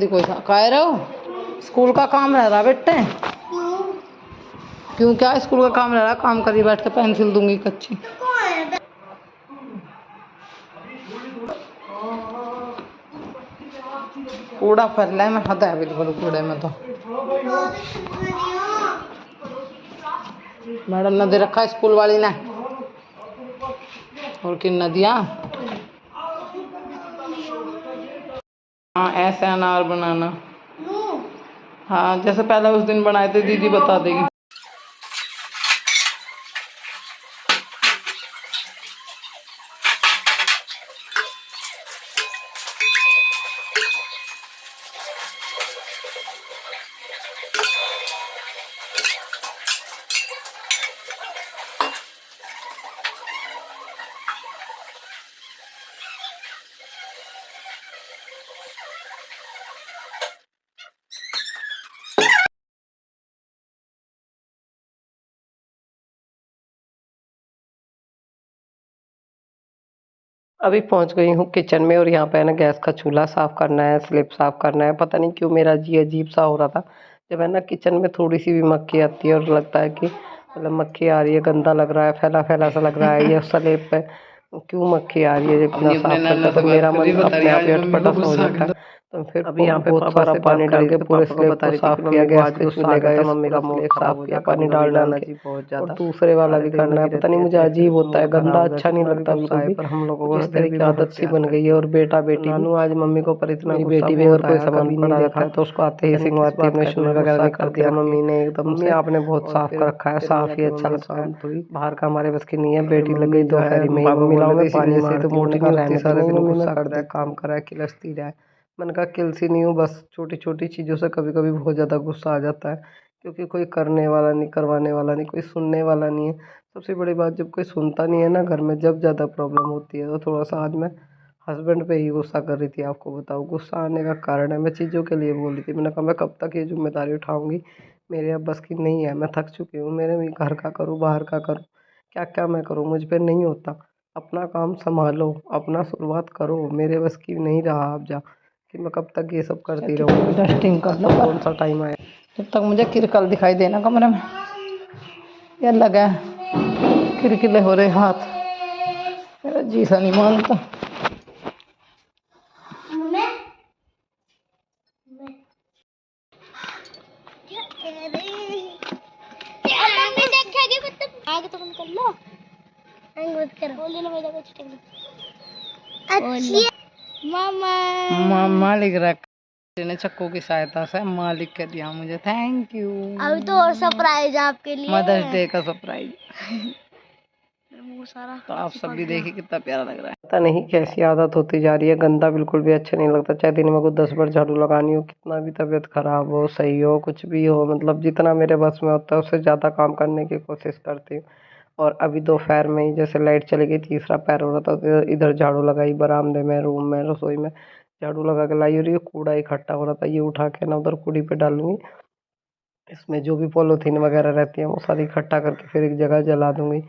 कोई कह रहे हो स्कूल का काम रह रहा बेटे। क्यों क्या स्कूल का काम रह रहा? काम करिए बैठ के, पेंसिल दूंगी कच्ची। कूड़ा फैला है, मैं हद है बिल्कुल कूड़े में। तो मैडम ने दे रखा स्कूल वाली ने, और किन नदियाँ। हाँ ऐसे अनार बनाना, हाँ जैसे पहले उस दिन बनाए थे, दीदी बता देगी। अभी पहुंच गई हूँ किचन में, और यहाँ पे है ना गैस का चूल्हा साफ करना है, स्लिप साफ करना है। पता नहीं क्यों मेरा जी अजीब सा हो रहा था जब है ना किचन में थोड़ी सी भी मक्खी आती है, और लगता है कि मतलब मक्खी आ रही है, गंदा लग रहा है, फैला फैला सा लग रहा है, ये स्लेब पे क्यों मक्खी आ रही है बिना साफ करके, तो मेरा मन अपने आप ही अटपटा सा हो जाता है। तो फिर अभी यहाँ पे बहुत सारा पानी डाल के पूरे स्लेब को साफ किया, गैस पे चूल्हे का मम्मी का स्लेब साफ किया पानी डाल डाल के, और दूसरे वाला भी करना है। पता नहीं मुझे अजीब होता है, गंदा अच्छा नहीं लगता बिल्कुल भी, पर हम लोगों को इस तरह की आदत सी बन गई है। और बेटा बेटी नानू आज मम्मी को पर इतना, बेटी भी अगर कोई सामान पड़ा रहता है तो उसको आते ही सिंगवाती है, अपने शूज वगैरह निकाल दिया मम्मी ने एकदम। मम्मी आपने बहुत साफ कर रखा है, साफ ही अच्छा लगता है, बाहर का हमारे बस की नहीं है। बेटी लग गई दोपहरी में, मम्मी लाओ मैं पानी मारती हूँ, मैंने कहा रहने दो, नहीं मम्मी मैं कर दे, काम करा है किलसती रहा है। मैंने कहा किलसी नहीं हूँ, बस छोटी छोटी चीज़ों से कभी कभी बहुत ज़्यादा गुस्सा आ जाता है, क्योंकि कोई करने वाला नहीं, करवाने वाला नहीं, कोई सुनने वाला नहीं है। सबसे बड़ी बात, जब कोई सुनता नहीं है ना घर में, जब ज़्यादा प्रॉब्लम होती है। तो थोड़ा सा आज मैं हस्बैंड पे ही गुस्सा कर रही थी, आपको बताऊँ गुस्सा आने का कारण है, मैं चीज़ों के लिए बोल रही थी। मैंने कहा मैं कब तक ये जिम्मेदारी उठाऊंगी, मेरे अब बस की नहीं है, मैं थक चुकी हूँ। मेरे भी घर का करूँ, बाहर का करूँ, क्या क्या मैं करूँ, मुझ पे नहीं होता। अपना काम संभालो, अपना शुरुआत करो, मेरे बस की नहीं रहा अब जा कि मैं कब तक ये सब करती रहूँगी। डस्टिंग कर लो, कौन सा टाइम आया जब तक मुझे किरकल दिखाई देना कमरे में। ये लगा किरकिले हो रहे हाथ, मेरा जी सा नहीं मानता। मालिक रख ने चक्कू की सहायता से मालिक के दिया मुझे, थैंक यू। अभी तो और सरप्राइज आपके लिए, मदर्स डे का सरप्राइज। सारा तो आप सब भी देखिए कितना प्यारा लग रहा है। पता नहीं कैसी आदत होती जा रही है, गंदा बिल्कुल भी अच्छा नहीं लगता। चाहे दिन में को 10 बार झाड़ू लगानी हो, कितना भी तबीयत खराब हो, सही हो, कुछ भी हो, मतलब जितना मेरे बस में होता है उससे ज़्यादा काम करने की कोशिश करती हूँ। और अभी दोपहर में ही जैसे लाइट चली गई, तीसरा पैर हो रहा था, तो इधर झाड़ू लगाई, बरामदे में, रूम में, रसोई में झाड़ू लगा के लाई, और ये कूड़ा इकट्ठा हो रहा था, ये उठा के ना उधर कूड़ी पे डालूंगी। इसमें जो भी पॉलीथीन वगैरह रहती है वो सारी इकट्ठा करके फिर एक जगह जला दूंगी।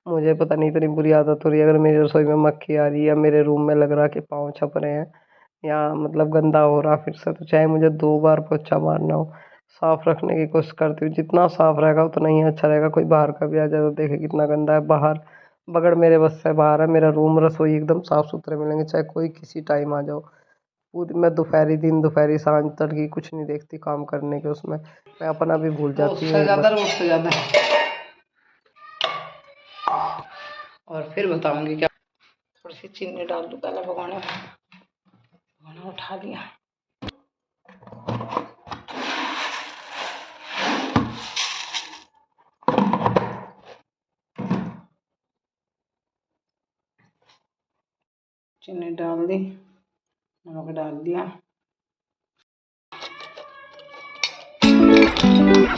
मुझे पता नहीं इतनी बुरी आदत हो रही है, अगर मेरी रसोई में मक्खी आ रही है या मेरे रूम में लग रहा कि पाँव छप रहे हैं या मतलब गंदा हो रहा फिर से, तो चाहे मुझे 2 बार पोछा मारना हो, साफ रखने की कोशिश करती हूँ। जितना साफ रहेगा उतना ही अच्छा रहेगा। कोई बाहर का भी आ जाए तो देखे कितना गंदा है, बाहर बगैर मेरे बस से बाहर है। मेरा रूम रसोई एकदम साफ सुथरे मिलेंगे, चाहे कोई किसी टाइम आ जाओ। पूरी मैं दोपहरी दिन, दोपहरी सांझ तड़की कुछ नहीं देखती काम करने के, उसमें मैं अपना भी भूल जाती हूँ एक बार। उससे ज्यादा और फिर बताऊंगी क्या। थोड़ी सी चीनी डाल दूं पहले भगोने में, भगोना उठा लिया। चीनी डाल दी, नमक डाल दिया।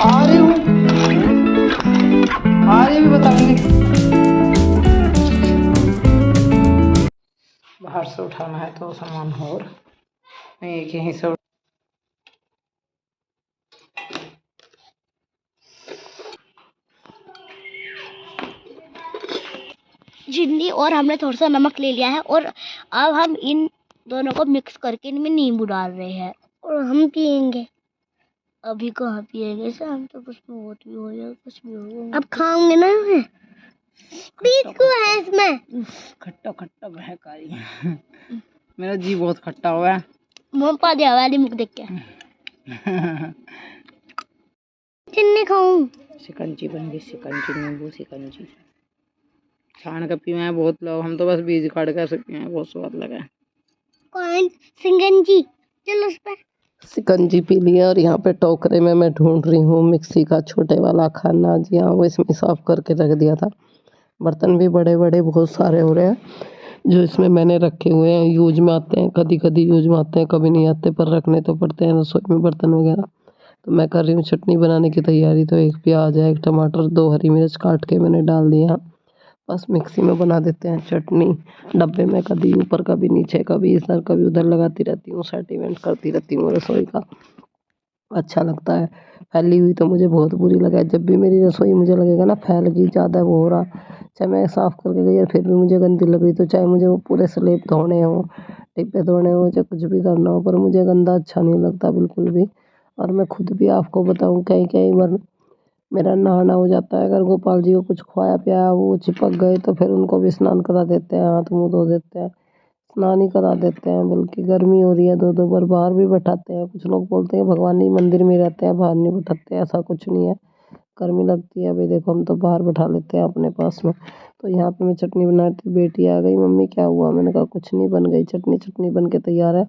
आ रही हूँ भी बताऊंगी। बाहर से उठाना है तो सामान और मैं एक यहीं से चीनी और हमने थोड़ा सा नमक ले लिया है, और अब हम इन दोनों को मिक्स करके इनमें नींबू डाल रहे हैं, और और हम पियेंगे। अभी कहाँ पियेंगे, शाम तो कुछ बहुत भी हो जाए, कुछ भी हो। अब खाऊंगे ना मैं। बीज को है इसमें। खट्टा खट्टा बहकारी मेरा जी बहुत खट्टा हुआ है। मुंह पा दिया वाली मुख देख के। चिन्नी खाऊं। शिकंजी बन गई, शिकंजी नींबू शिकंजी। छान के पिए हैं बहुत लोग, हम तो बस बीज काट के ऐसे पिए हैं, बहुत स्वाद लगा है। कौन सिंगंजी? चलो उस पर। शिकंजी पी लिया और यहाँ पे टोकरे में मैं ढूंढ रही हूँ मिक्सी का छोटे वाला खाना। जी हाँ, वो इसमें साफ करके रख दिया था। बर्तन भी बड़े बड़े बहुत सारे हो रहे हैं जो इसमें मैंने रखे हुए हैं। यूज में आते हैं, कभी कभी यूज में आते हैं, कभी नहीं आते, पर रखने तो पड़ते हैं रसोई में बर्तन वगैरह। तो मैं कर रही हूँ चटनी बनाने की तैयारी। तो एक प्याज है, एक टमाटर, 2 हरी मिर्च काट के मैंने डाल दिए हैं। बस मिक्सी में बना देते हैं चटनी। डब्बे में कभी ऊपर कभी नीचे, कभी इधर कभी उधर लगाती रहती हूँ, सेटिंग करती रहती हूँ रसोई का। अच्छा लगता है। फैली हुई तो मुझे बहुत बुरी लगे। जब भी मेरी रसोई मुझे लगेगा ना फैल गई, ज़्यादा वो हो रहा, चाहे मैं साफ़ करके गई और फिर भी मुझे गंदी लग रही, तो चाहे मुझे वो पूरे स्लैब धोने हों, डिब्बे धोने हों, चाहे कुछ भी करना हो, पर मुझे गंदा अच्छा नहीं लगता बिल्कुल भी। और मैं खुद भी आपको बताऊँ, कई कई बार मेरा नहाना हो जाता है, अगर गोपाल जी को कुछ खवाया पियाया वो चिपक गए तो फिर उनको भी स्नान करा देते हैं, हाथ मुँह धो देते हैं, स्नान ही करा देते हैं। बल्कि गर्मी हो रही है, 2-2 बार बाहर भी बैठाते हैं। कुछ लोग बोलते हैं भगवान ही मंदिर में रहते हैं, बाहर नहीं बैठाते, ऐसा कुछ नहीं है। गर्मी लगती है, अभी देखो हम तो बाहर बैठा लेते हैं अपने पास में। तो यहाँ पे मैं चटनी बना रही थी, बेटी आ गई, मम्मी क्या हुआ? मैंने कहा कुछ नहीं, बन गई चटनी। चटनी बन के तैयार है।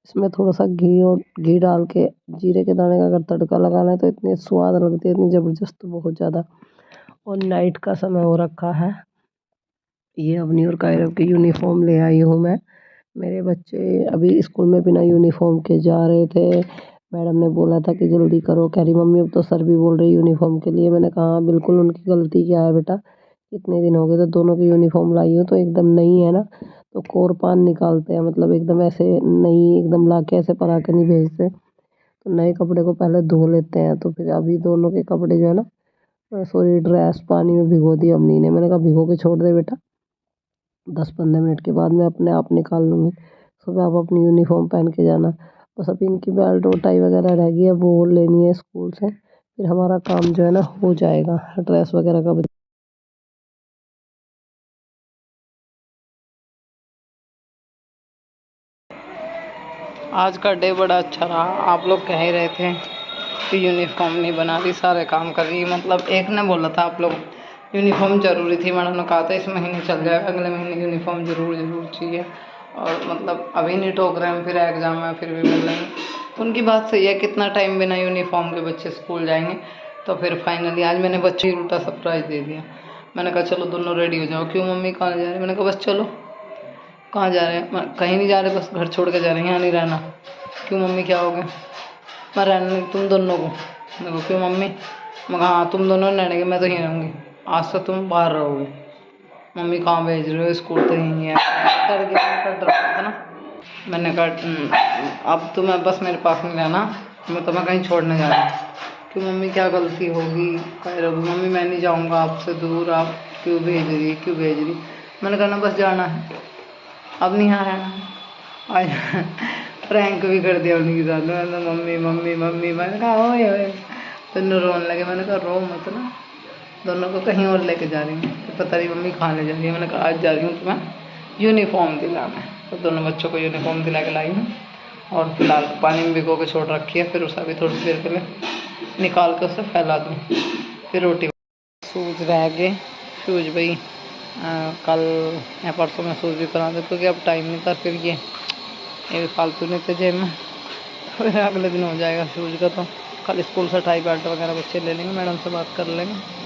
इसमें थोड़ा सा घी और घी डाल के जीरे के दाने का अगर तड़का लगाना है तो इतनी स्वाद लगती है, इतनी ज़बरदस्त, बहुत ज़्यादा। और नाइट का समय हो रखा है। ये अवनी और कायरव की यूनिफॉर्म ले आई हूँ मैं। मेरे बच्चे अभी स्कूल में बिना यूनिफॉर्म के जा रहे थे। मैडम ने बोला था कि जल्दी करो, कह रही मम्मी अब तो सर भी बोल रही यूनिफॉर्म के लिए। मैंने कहा हाँ बिल्कुल, उनकी गलती क्या है बेटा, कितने दिन हो गए तो दोनों की यूनिफॉर्म लाई हो, तो एकदम नई है ना, तो कोर पान निकालते हैं, मतलब एकदम ऐसे नई एकदम ला के ऐसे परा के नहीं भेजते। तो नए कपड़े को पहले धो लेते हैं। तो फिर अभी दोनों के कपड़े जो है ना, सॉरी ड्रेस पानी में भिगो दी अम्मी ने। मैंने कहा भिगो के छोड़ दे बेटा, 10-15 मिनट के बाद मैं अपने आप निकाल लूँगी। सुबह आप अपनी यूनिफॉर्म पहन के जाना। बस अभी इनकी बेल्ट और टाई वगैरह रह गई है, वो लेनी है स्कूल से, फिर हमारा काम जो है ना हो जाएगा। ड्रेस वगैरह का आज का डे बड़ा अच्छा रहा। आप लोग कह ही रहे थे कि यूनिफॉर्म नहीं बना रही, सारे काम कर रही। मतलब एक ने बोला था आप लोग यूनिफॉर्म ज़रूरी थी, मैडम ने कहा था इस महीने चल जाएगा, अगले महीने यूनिफॉर्म ज़रूर चाहिए। और मतलब अभी नहीं टोक रहे हैं, फिर एग्ज़ाम है फिर भी मिल रही। तो उनकी बात सही है, कितना टाइम बिना यूनिफॉर्म के बच्चे स्कूल जाएंगे। तो फिर फाइनली आज मैंने बच्चे को उल्टा सरप्राइज़ दे दिया। मैंने कहा चलो दोनों रेडी हो जाओ। क्यों मम्मी कहाँ जा रहे? मैंने कहा बस चलो। कहाँ जा रहे हैं? कहीं नहीं जा रहे, बस घर छोड़ के जा रहे हैं, यहाँ नहीं रहना। क्यों मम्मी क्या हो गया? मैं रहने नहीं, तुम दोनों को। देखो क्यों मम्मी? मैं कहा हाँ तुम दोनों रहने, मैं तो यहीं रहूँगी, आज से तुम बाहर रहोगे। मम्मी कहाँ भेज रहे हो? स्कूल तो यहीं है। डर गया, डर रहा था ना। मैंने कहा अब तुम्हें बस मेरे पास नहीं रहना, मैं तुम्हें कहीं छोड़ने जा रही हूँ। क्यों मम्मी क्या गलती होगी? कह रहे मम्मी मैं नहीं जाऊँगा आपसे दूर, आप क्यों भेज रही, क्यों भेज रही? मैंने कहा ना बस जाना है, अब नहीं आ रहा है। आज प्रैंक भी कर दिया उनके साथ। मैंने मम्मी मम्मी मम्मी, मैंने कहा ओए ओए, दोनों रोने लगे। मैंने कहा रो मत ना, दोनों को कहीं और लेके जा रही हूँ। तो पता नहीं मम्मी कहाँ ले जा रही है। मैंने कहा आज जा रही हूँ तुम्हें यूनिफॉर्म दिलाना। तो दोनों बच्चों को यूनिफॉर्म दिला के लाई हूँ। और फिलहाल पानी में भिगो के छोड़ रखी है, फिर उसे भी थोड़ी सी देर के लिए निकाल के उसे फैला दूँ, फिर रोटी। शूज़ रह गए, शूज़ भाई कल या परसों में शूज़ भी करा दे, क्योंकि अब टाइम नहीं था। फिर ये भी फालतू नहीं थे जेब में, तो फिर अगले दिन हो जाएगा शूज़ का। तो कल स्कूल से टाई बेल्ट वगैरह बच्चे ले लेंगे, मैडम से बात कर लेंगे।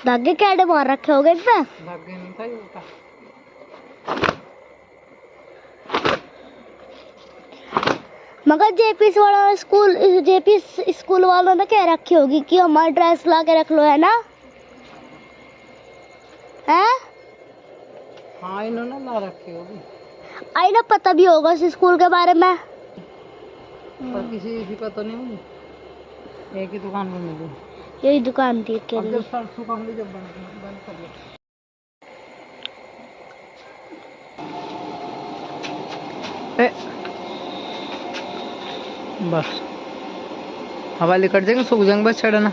धागे कैडे मार रखे होगे इस पे। धागे नहीं था ये था। मगर जेपीस वाला स्कूल, जेपीस स्कूल वालों ने कह रखी होगी कि हमारी ड्रेस ला के रख लो, है ना? है? हाँ इन्होंने ला रखी होगी। आई ना, पता भी होगा इस स्कूल के बारे में। पर किसी का तो नहीं हुई, एक ही दुकान में मिली। यही दुकान थी अब अकेली। जब सरसों का हमने जब बंद कर दिया। बस हवा लेकर जाएंगे, सूख जाएंगे, बस चढ़ना।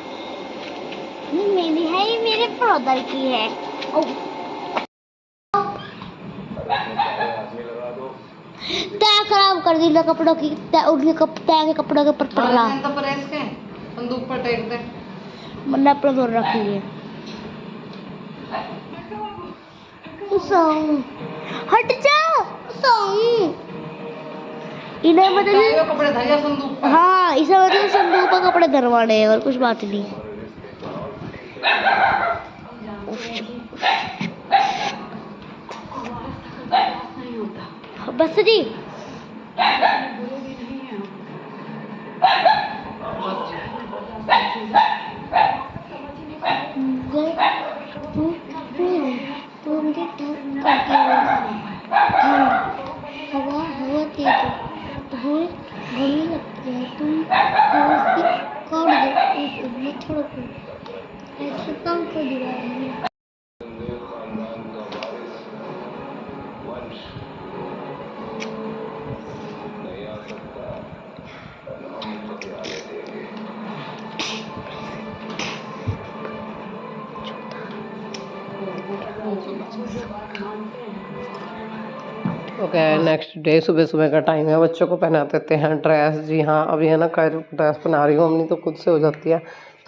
ये मेरी है, ये मेरे ब्रदर की है। तय खराब कर दी ना कपड़ों की, उनके तय के कपड़ों के ऊपर पड़ रहा। तो प्रेस के बंदूक पर टेक दे। मैंने अपने जोर रखी है। हट जा। इन्हें मतलब कपड़े धरिया संदूक पर। हाँ, इसे मतलब संदूक पर कपड़े धरवाने हैं और कुछ बात नहीं। बस जी। हवा हवा तेज है, तुम्हें गर्मी लगती है, तुम हवा से काट दो, मैं छोड़ो, ऐसे काम कर दिया है। ओके, नेक्स्ट डे सुबह सुबह का टाइम है, बच्चों को पहना देते हैं ड्रेस। जी हाँ, अभी है ना कायरो को ड्रेस पहना रही हूँ, अपनी तो खुद से हो जाती है,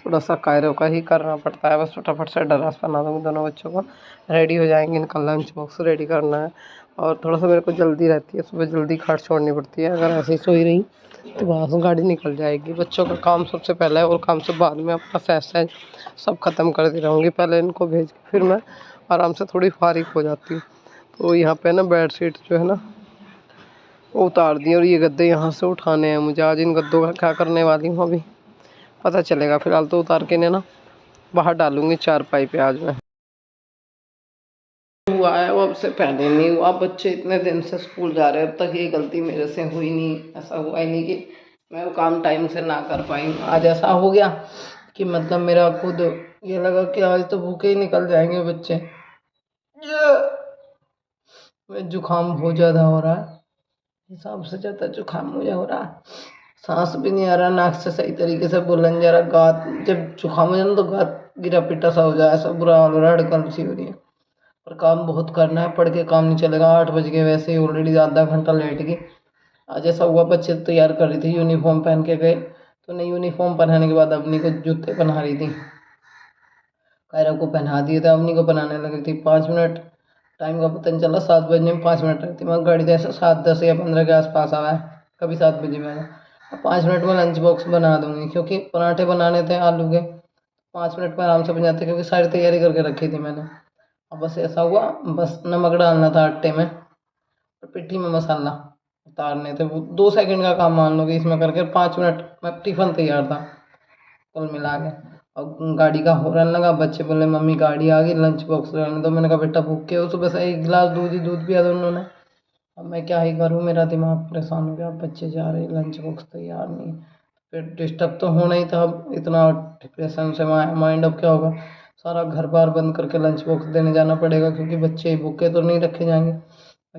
थोड़ा सा कायरो का ही करना पड़ता है। बस फटाफट से ड्रेस पहना दूँगी, दोनों बच्चों को रेडी हो जाएंगे। इनका लंच बॉक्स रेडी करना है और थोड़ा सा मेरे को जल्दी रहती है, सुबह जल्दी घर छोड़नी पड़ती है। अगर ऐसे ही सोई रही तो वहाँ से गाड़ी निकल जाएगी। बच्चों का काम सबसे पहले है और काम से बाद में अपना सैज सब ख़त्म करती रहूँगी। पहले इनको भेज के फिर मैं आराम से थोड़ी फारिग हो जाती हूँ। तो यहाँ पे ना बेड शीट जो है ना वो उतार दी और ये गद्दे यहाँ से उठाने हैं मुझे। आज इन गद्दों का क्या करने वाली हूँ अभी पता चलेगा। फिलहाल तो उतार के ना बाहर डालूंगी चारपाई पे आज मैं। हुआ है वो अब से पहले नहीं हुआ। बच्चे इतने दिन से स्कूल जा रहे हैं, अब तक ये गलती मेरे से हुई नहीं। ऐसा हुआ ही नहीं कि मैं वो काम टाइम से ना कर पाई। आज ऐसा हो गया कि मतलब मेरा खुद ये लगा कि आज तो भूखे ही निकल जाएंगे बच्चे। जुकाम बहुत ज़्यादा हो रहा है, हिसाब से ज़्यादा जुकाम मुझे हो रहा है। सांस भी नहीं आ रहा, नाक से सही तरीके से बोलन जा रहा। गात जब जुकाम हो जाए ना तो गात गिरा पिटा सा हो जाए, ऐसा बुरा हाल हो रहा है, हड़कन सी हो रही है। पर काम बहुत करना है, पढ़ के काम नहीं चलेगा। 8 बज गए, वैसे ही ऑलरेडी आधा घंटा लेट गई। आज ऐसा हुआ, बच्चे तैयार कर रही थी, यूनिफॉर्म पहन के गए तो नहीं, यूनिफॉर्म पहनाने के बाद अपनी को जूते पहना रही थी। कायरा को पहना दिए थे, अपनी को पहनाने लगी थी। 5 मिनट टाइम का पता नहीं चला, 7 बजने में 5 मिनट रहती। मैं गाड़ी जैसे 7:10 या 15 के आसपास आवा है, कभी 7 बजे में आया। अब 5 मिनट में लंच बॉक्स बना दूंगी, क्योंकि पराठे बनाने थे आलू के। 5 मिनट में आराम से बन जाते, क्योंकि सारी तैयारी करके रखी थी मैंने। अब बस ऐसा हुआ, बस नमक डालना था आटे में और पिट्ठी में मसाला उतारने थे। वो 2 सेकंड का काम मान लो कि इसमें करके 5 मिनट में टिफ़िन तैयार था कुल मिला के। और गाड़ी का हॉर्न लगा, बच्चे बोले मम्मी गाड़ी आ गई, लंच बॉक्स रहने दो। मैंने कहा बेटा भूखे हो? सुबह से 1 गिलास दूध पिया था उन्होंने। अब मैं क्या ही करूँ, मेरा दिमाग परेशान हो गया। अब बच्चे जा रहे, लंच बॉक्स तैयार नहीं, फिर डिस्टर्ब तो होना ही था। अब इतना डिप्रेशन से माइंड, अब क्या होगा, सारा घर बार बंद करके लंच बॉक्स देने जाना पड़ेगा, क्योंकि बच्चे भूखे तो नहीं रखे जाएंगे।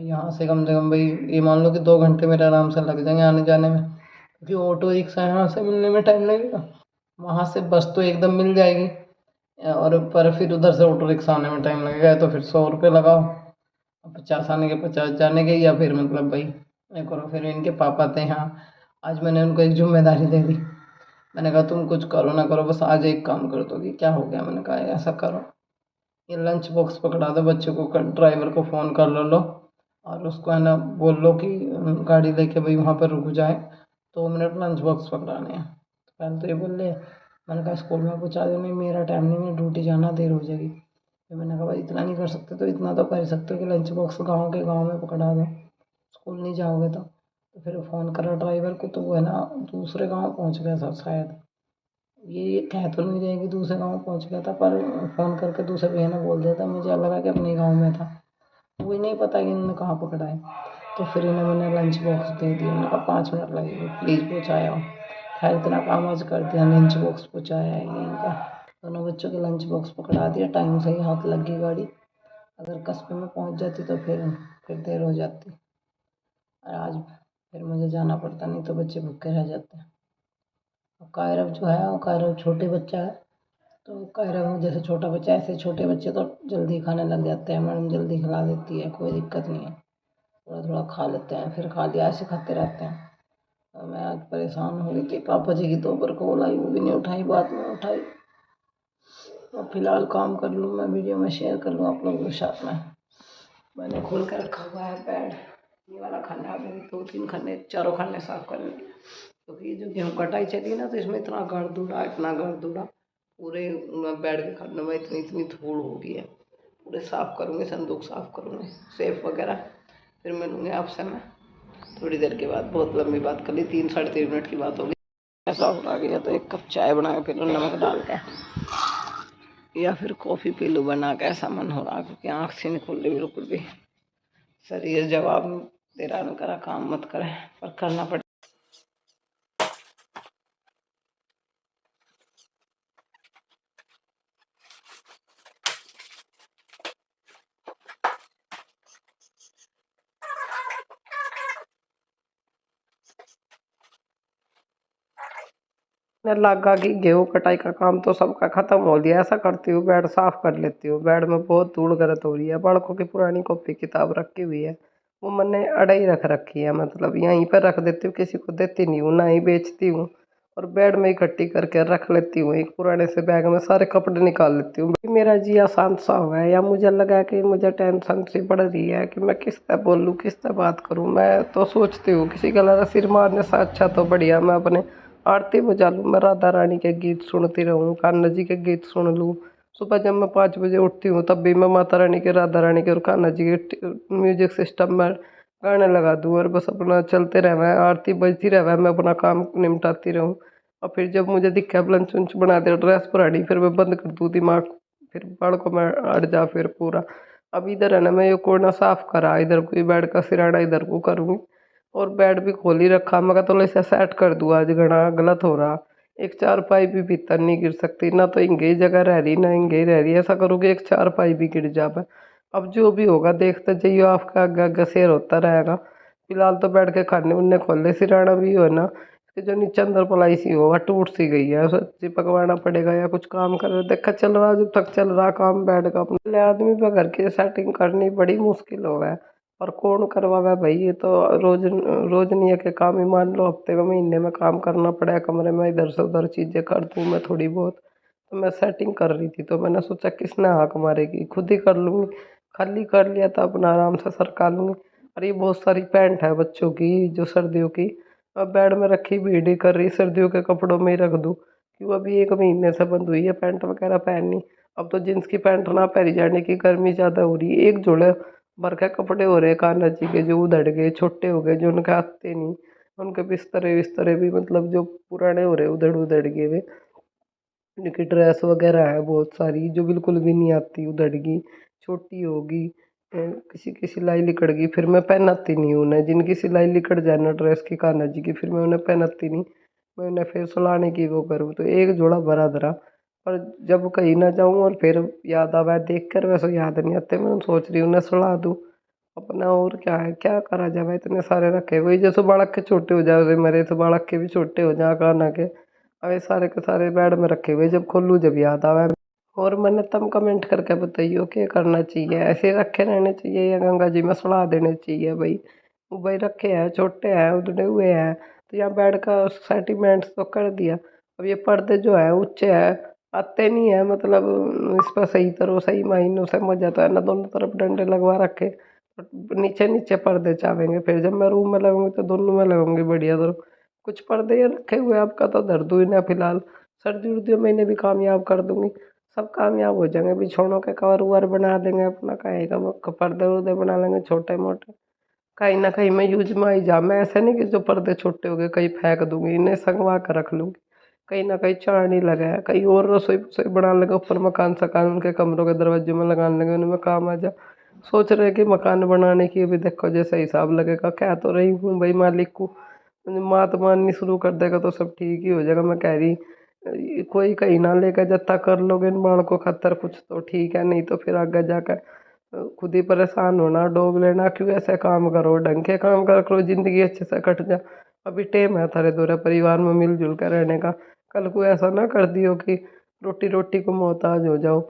यहाँ से कम से कम भाई ये मान लो कि 2 घंटे मेरे आराम से लग जाएंगे आने जाने में, क्योंकि ऑटो रिक्शा यहाँ से मिलने में टाइम लगेगा। वहाँ से बस तो एकदम मिल जाएगी, और पर फिर उधर से ऑटो रिक्शा आने में टाइम लगेगा। तो फिर 100 रुपये लगाओ, 50 आने के 50 जाने के, या फिर मतलब भाई ये करो। फिर इनके पापा थे यहाँ, आज मैंने उनको एक जिम्मेदारी दे दी। मैंने कहा तुम कुछ करो ना करो, बस आज एक काम कर दो। कि क्या हो गया? मैंने कहा ऐसा करो, ये लंच बॉक्स पकड़ा दो बच्चों को, ड्राइवर को फ़ोन कर लो और उसको है ना बोल लो कि गाड़ी लेके भाई वहाँ पर रुक जाए, 2 मिनट लंच बॉक्स पकड़ाने हैं। पहले तो ये बोल रहे मैंने कहा स्कूल में पहुँचा दो, नहीं मेरा टाइम नहीं, मैं ड्यूटी जाना, देर हो जाएगी। फिर मैंने कहा भाई इतना नहीं कर सकते तो इतना तो कर ही सकते हो कि लंच बॉक्स गाँव के गाँव में पकड़ा दो, स्कूल नहीं जाओगे तो फिर फ़ोन करा ड्राइवर को, तो वो है ना दूसरे गाँव पहुँच गया था शायद। ये कह तो नहीं रहे कि दूसरे गाँव पहुँच गया था, पर फ़ोन करके दूसरे भैया ने बोल दिया था, मुझे लगा कि अपने गाँव में था। वही नहीं पता कि इन्होंने कहाँ पकड़ा है। तो फिर इन्हें मैंने लंच बॉक्स दे दिया, मैंने कहा 5 मिनट लगेंगे, प्लीज़ पहुँचाओ। खैर इतना काम आज कर दिया, लंच बॉक्स पहुँचाया है ये इनका। दोनों बच्चों के लंच बॉक्स पकड़ा दिया, टाइम से ही हाथ लग गई गाड़ी। अगर कस्बे में पहुँच जाती तो फिर देर हो जाती, और आज फिर मुझे जाना पड़ता, नहीं तो बच्चे भूखे रह जाते। और कायरव जो है, वो कायरव छोटे बच्चा है, तो कायरव जैसे छोटा बच्चा है, ऐसे छोटे बच्चे तो जल्दी खाने लग जाते हैं, मैडम जल्दी खिला देती है, कोई दिक्कत नहीं है। थोड़ा थोड़ा खा लेते हैं, फिर खा लिया, ऐसे खाते रहते हैं। और मैं आज परेशान हो गई थी, पापा जी की 2 बार कॉल आई, वो भी नहीं उठाई, बात नहीं उठाई। अब फिलहाल काम कर लूँ, मैं वीडियो में शेयर कर लूँ आप लोगों के साथ में। मैंने खोल कर रखा हुआ है बेड, ये वाला खाना, अभी 2-3 खाने, चारों खाने साफ करने, क्योंकि जो गेहूँ कटाई चली है ना, तो इसमें इतना गर्द उड़ा, इतना गर्द उड़ा, पूरे बेड के खाने में इतनी इतनी धूल हो गई है। पूरे साफ करूँगी, संदूक साफ करूँगी, सेफ वगैरह। फिर मिलूँगी आपसे मैं थोड़ी देर के बाद। बहुत लंबी बात कर ली, 3-3.5 मिनट की बात होगी। ऐसा हो गया तो एक कप चाय बना के पी लूँ नमक डाल के, या फिर कॉफ़ी पी लूँ बना के, ऐसा मन हो रहा, क्योंकि आँख से नहीं खुल रही बिल्कुल भी। शरीर जवाब दे रहा, न करा काम मत करे, पर करना पड़े। मैं लगा कि गेहूँ कटाई का काम तो सबका खत्म हो गया, ऐसा करती हूँ बेड साफ कर लेती हूँ। बेड में बहुत धूल गरत हो रही है, बालकों की पुरानी कॉपी किताब रखी हुई है, वो मैंने अड़ाई रख रखी है, मतलब यहीं पर रख देती हूँ, किसी को देती नहीं हूँ, ना ही बेचती हूँ। और बेड में इकट्ठी करके रख लेती हूँ, एक पुराने से बैग में सारे कपड़े निकाल लेती हूँ। मेरा जी अशांत सा हुआ है, या मुझे लगा कि मुझे टेंशन सी बढ़ रही है कि मैं किस तरह बोलूँ, किस तरह बात करूँ। मैं तो सोचती हूँ किसी का लड़ा सिर मारने से अच्छा तो बढ़िया मैं अपने आरती बजा लूँ, मैं राधा रानी के गीत सुनती रहूँ, कान्हा जी के गीत सुन लूँ। सुबह जब मैं 5 बजे उठती हूँ तब भी मैं माता रानी के, राधा रानी के और कान्हा जी के म्यूजिक सिस्टम में गाने लगा दूँ, और बस अपना चलते रहना है, आरती बजती रहे, मैं अपना काम निपटाती रहूँ। और फिर जब मुझे दिखे अब लंच वंच बना दे, ड्रेस पुरानी, फिर मैं बंद कर दूँ दिमाग, फिर बालकों में अड़ जा फिर पूरा। अब इधर है ना, मैं ये कोना साफ करा, इधर कोई बेड का सिराना इधर को करूँगी, और बेड भी खोल ही रखा, मैं तो इसे सेट कर दूँ, आज घना गलत हो रहा। एक चारपाई भी भीतर नहीं गिर सकती, ना तो इंगे ही जगह रह रही, ना इंगे ही रह रही, ऐसा करोगे एक चारपाई भी गिर जाए। अब जो भी होगा देखते जाइए, आपका आगे आगे शेयर होता रहेगा। फिलहाल तो बैठ के खाने उनने खोले, सिराना भी हो ना, कि जो नीचे अंदर पलाई सी होगा, टूट सी गई है, उसे चिपकवाना पड़ेगा, या कुछ काम कर देखा चल रहा, जब तक चल रहा काम बेड का अपने आदमी पे घर की सेटिंग करनी बड़ी मुश्किल हो है। और कौन करवावे भाई, ये तो रोज रोज नहीं है कि काम ही, मान लो हफ्ते में महीने में काम करना पड़े कमरे में, इधर से उधर चीज़ें कर दूँ मैं थोड़ी बहुत। तो मैं सेटिंग कर रही थी, तो मैंने सोचा किसने हाक मारेगी, खुद ही कर लूँगी। खाली कर लिया था, अपना आराम से सरका लूँगी। और ये बहुत सारी पैंट है बच्चों की जो सर्दियों की, अब बेड में रखी भीड़ ही कर रही, सर्दियों के कपड़ों में ही रख दूँ, क्यों अभी 1 महीने से बंद हुई है पैंट वगैरह पहननी। अब तो जींस की पैंट ना पहनी जाने की, गर्मी ज़्यादा हो रही है, एक जोड़े भर के कपड़े हो रहे हैं कान्हा जी के, जो उधड़ गए, छोटे हो गए, जो उनके आते नहीं, उनके बिस्तरे बिस्तरे भी मतलब जो पुराने हो रहे उधड़ उधड़ गए वे। उनकी ड्रेस वगैरह है बहुत सारी जो बिल्कुल भी नहीं आती, उधड़गी, छोटी होगी, किसी की सिलाई लिकड़ गई, फिर मैं पहनाती नहीं हूँ उन्हें। जिनकी सिलाई लिकड़ जाए ना ड्रेस की कान्हा जी की, फिर मैं उन्हें पहनाती नहीं, मैं उन्हें फिर सुलाने की वो करूँ। तो एक जोड़ा भरा धरा, पर जब कहीं ना जाऊँ और फिर याद आवा देख कर, वैसे याद नहीं आते, मैं सोच रही हूँ उन्हें सुला दूँ अपना। और क्या है, क्या करा जाए, इतने सारे रखे वही, जैसे बालक के छोटे हो जाए वैसे मेरे तो बालक के भी छोटे हो जाए कान्हा के, अबे सारे के सारे बेड में रखे हुए, जब खोलूँ जब याद आवे। और मैंने तब कमेंट करके बताइए क्या करना चाहिए, ऐसे रखे रहने चाहिए या गंगा जी में सुला देने चाहिए भाई। वो भाई रखे हैं, छोटे हैं, उधड़े हुए हैं, तो यहाँ बेड का सेटिलमेंट्स तो कर दिया। अब ये पर्दे जो है ऊंचे हैं, आते नहीं है, मतलब इस पर सही तरह सही मायनों से मजा तो है ना, दोनों तरफ डंडे लगवा रखे, नीचे नीचे पर्दे चावेंगे, फिर जब मैं रूम में लगूंगी तो दोनों में लगूंगी बढ़िया। तो कुछ पर्दे ये रखे हुए हैं, आपका तो दर्द हुई ना फिलहाल, सर्दी उर्दियों में इन्हें भी कामयाब कर दूंगी, सब कामयाब हो जाएंगे। बिछौनों के कवर उवर बना देंगे अपना, कहीं का वो पर्दे उर्दे बना लेंगे छोटे मोटे, कहीं ना कहीं मैं यूज में आई जा। मैं ऐसे नहीं कि जो पर्दे छोटे हो गए कहीं फेंक दूंगी, इन्हें संगवा कर रख लूंगी, कहीं ना कहीं चारनी लगा है, कहीं और रसोई रसोई बना लेंगे ऊपर, मकान सकान उनके कमरों के दरवाजे में लगा लेंगे, उनमें काम आ जा। सोच रहे कि मकान बनाने की अभी देखो जैसा हिसाब लगेगा, कह तो रही हूँ भाई मालिक को, मात माननी शुरू कर देगा तो सब ठीक ही हो जाएगा। मैं कह रही कोई कहीं ना लेकर जत्ता कर लोगे इन बाढ़ खतर कुछ तो ठीक है, नहीं तो फिर आगे जाकर खुद ही परेशान होना, डोब लेना। क्यों ऐसे काम करो, ढंग के काम कर करो, जिंदगी अच्छे से कट जा। अभी टेम है थारे दोरे परिवार में मिलजुल कर रहने का, कल को ऐसा ना कर दियो कि रोटी रोटी को मोहताज हो जाओ।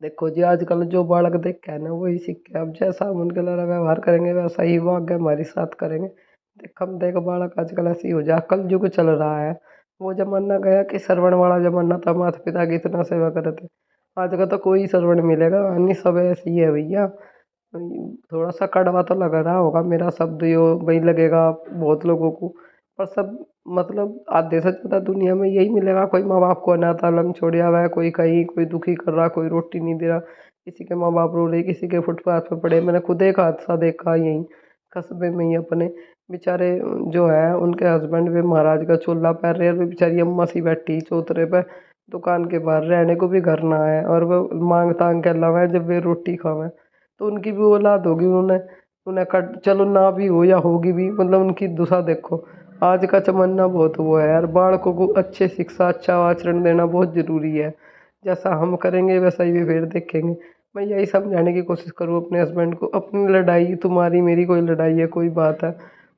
देखो जी आजकल जो बालक देख के है ना वही सीख के, अब जैसा हम उनके लड़ा व्यवहार करेंगे वैसा ही वो आगे हमारे साथ करेंगे। देख हम देख बालक आजकल ऐसे ही हो जा, कल युग चल रहा है। वो जमाना गया कि श्रवण वाला जमाना था, माता पिता की इतना सेवा करे थे। आज का तो कोई श्रवण मिलेगा नहीं, सब ऐसे ही है भैया। थोड़ा सा कड़वा तो लग रहा होगा मेरा शब्द, यो वही लगेगा बहुत लोगों को, पर सब मतलब आधे से ज़्यादा दुनिया में यही मिलेगा। कोई माँ बाप को अनाथ आलम छोड़िया हुआ है, कोई कहीं, कोई दुखी कर रहा, कोई रोटी नहीं दे रहा, किसी के माँ बाप रो रहे, किसी के फुटपाथ पे पड़े। मैंने खुद एक हादसा देखा यहीं कस्बे में ही अपने, बेचारे जो है उनके हस्बैंड वे महाराज का चूल्हा पैर रहे हैं, वे बेचारी अम्मा सी बैठी चौतरे पे दुकान के बाहर, रहने को भी घर ना है, और वो मांग तांग के अलावा है जब वे रोटी खावें। तो उनकी भी औलाद होगी, उन्हें उन्हें कट चलो ना भी हो या होगी भी, मतलब उनकी दुसा देखो। आज का ज़माना बहुत वो है यार, बालकों को अच्छे शिक्षा अच्छा आचरण देना बहुत ज़रूरी है। जैसा हम करेंगे वैसा ही वे फिर देखेंगे। मैं यही समझाने की कोशिश करूँ अपने हस्बैंड को, अपनी लड़ाई तुम्हारी मेरी कोई लड़ाई है कोई बात है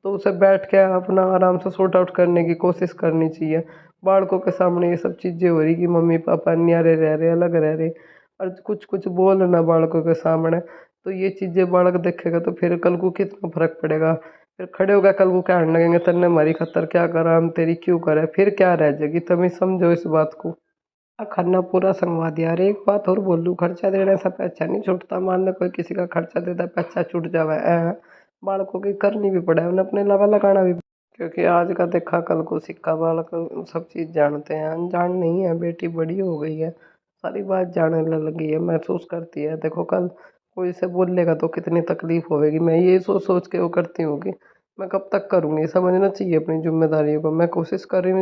तो उसे बैठ के अपना आराम से सॉर्ट आउट करने की कोशिश करनी चाहिए। बालकों के सामने ये सब चीज़ें हो रही कि मम्मी पापा न्यारे रह रहे अलग रह रहे, और कुछ कुछ बोलना बालकों के सामने, तो ये चीज़ें बालक देखेगा तो फिर कल को कितना फर्क पड़ेगा। फिर खड़े हो गए कल को कहने लगेंगे तन्ने हमारी खतर क्या करा, हम तेरी क्यों करे, फिर क्या रह जाएगी। तुम ही समझो इस बात को। खाना पूरा संगवा दिया। अरे एक बात और बोल लूँ, खर्चा देने से पैसा नहीं छूटता। मान लो कोई किसी का खर्चा देता पैसा छूट जावे, बालकों की करनी भी पड़े, उन्हें अपने अलावा लगाना भी, क्योंकि आज का देखा कल को सिक्का। बालक सब चीज़ जानते हैं, अनजान नहीं है। बेटी बड़ी हो गई है, सारी बात जानने लगी है, महसूस करती है। देखो कल कोई से बोलेगा तो कितनी तकलीफ होगी। मैं ये सोच सोच के वो करती हूँ कि मैं कब तक करूँगी। समझना चाहिए अपनी जिम्मेदारियों को। मैं कोशिश कर रही हूँ